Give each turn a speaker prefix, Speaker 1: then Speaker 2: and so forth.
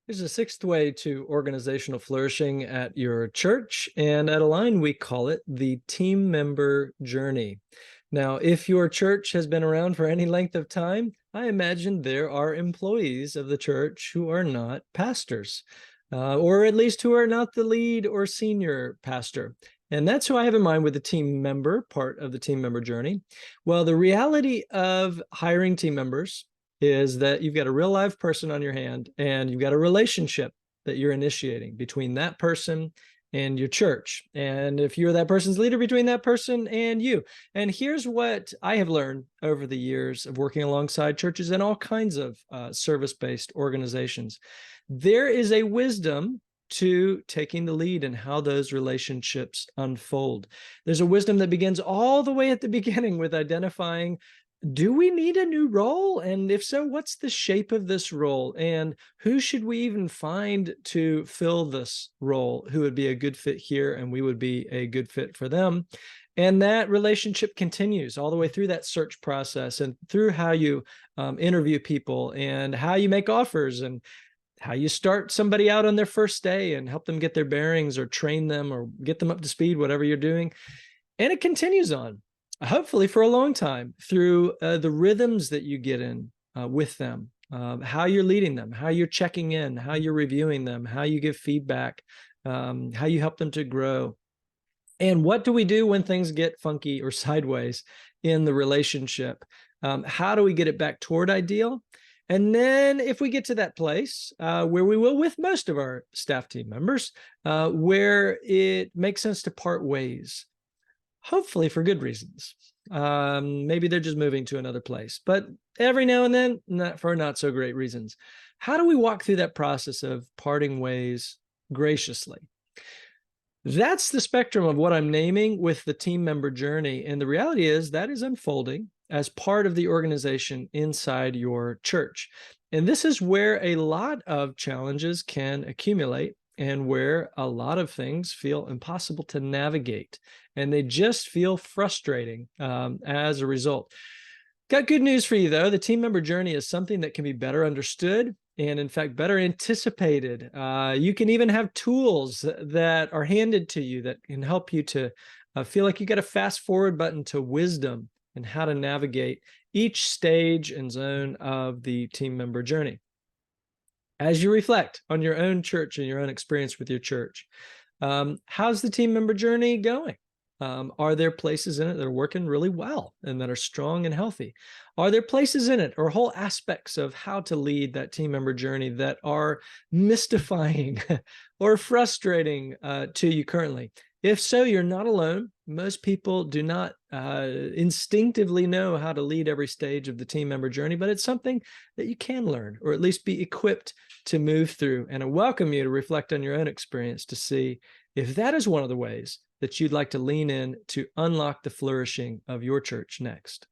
Speaker 1: There's a sixth way to organizational flourishing at your church, and at Align, we call it the team member journey. Now, if your church has been around for any length of time, I imagine there are employees of the church who are not pastors, or at least who are not the lead or senior pastor. And that's who I have in mind with the team member part of the team member journey. Well, the reality of hiring team members is that you've got a real live person on your hand and you've got a relationship that you're initiating between that person and your church. And if you're that person's leader, between that person and you. And here's what I have learned over the years of working alongside churches and all kinds of service-based organizations. There is a wisdom to taking the lead and how those relationships unfold. There's a wisdom that begins all the way at the beginning with identifying, do we need a new role? And if so, what's the shape of this role? And who should we even find to fill this role? Who would be a good fit here and we would be a good fit for them? And that relationship continues all the way through that search process and through how you interview people and how you make offers and how you start somebody out on their first day and help them get their bearings or train them or get them up to speed, whatever you're doing. And it continues on, hopefully for a long time, through the rhythms that you get in with them, how you're leading them, how you're checking in, how you're reviewing them, how you give feedback, how you help them to grow. And what do we do when things get funky or sideways in the relationship? How do we get it back toward ideal? And then if we get to that place where we will with most of our staff team members, where it makes sense to part ways, hopefully for good reasons. Maybe they're just moving to another place, but every now and then, not for not so great reasons. How do we walk through that process of parting ways graciously? That's the spectrum of what I'm naming with the team member journey. And the reality is that is unfolding as part of the organization inside your church. And this is where a lot of challenges can accumulate and where a lot of things feel impossible to navigate. And they just feel frustrating as a result. Got good news for you, though. The team member journey is something that can be better understood and, in fact, better anticipated. You can even have tools that are handed to you that can help you to feel like you got a fast forward button to wisdom and how to navigate each stage and zone of the team member journey. As you reflect on your own church and your own experience with your church, how's the team member journey going? Are there places in it that are working really well and that are strong and healthy? Are there places in it or whole aspects of how to lead that team member journey that are mystifying or frustrating to you currently? If so, you're not alone. Most people do not instinctively know how to lead every stage of the team member journey, but it's something that you can learn or at least be equipped to move through. And I welcome you to reflect on your own experience to see if that is one of the ways that you'd like to lean in to unlock the flourishing of your church next.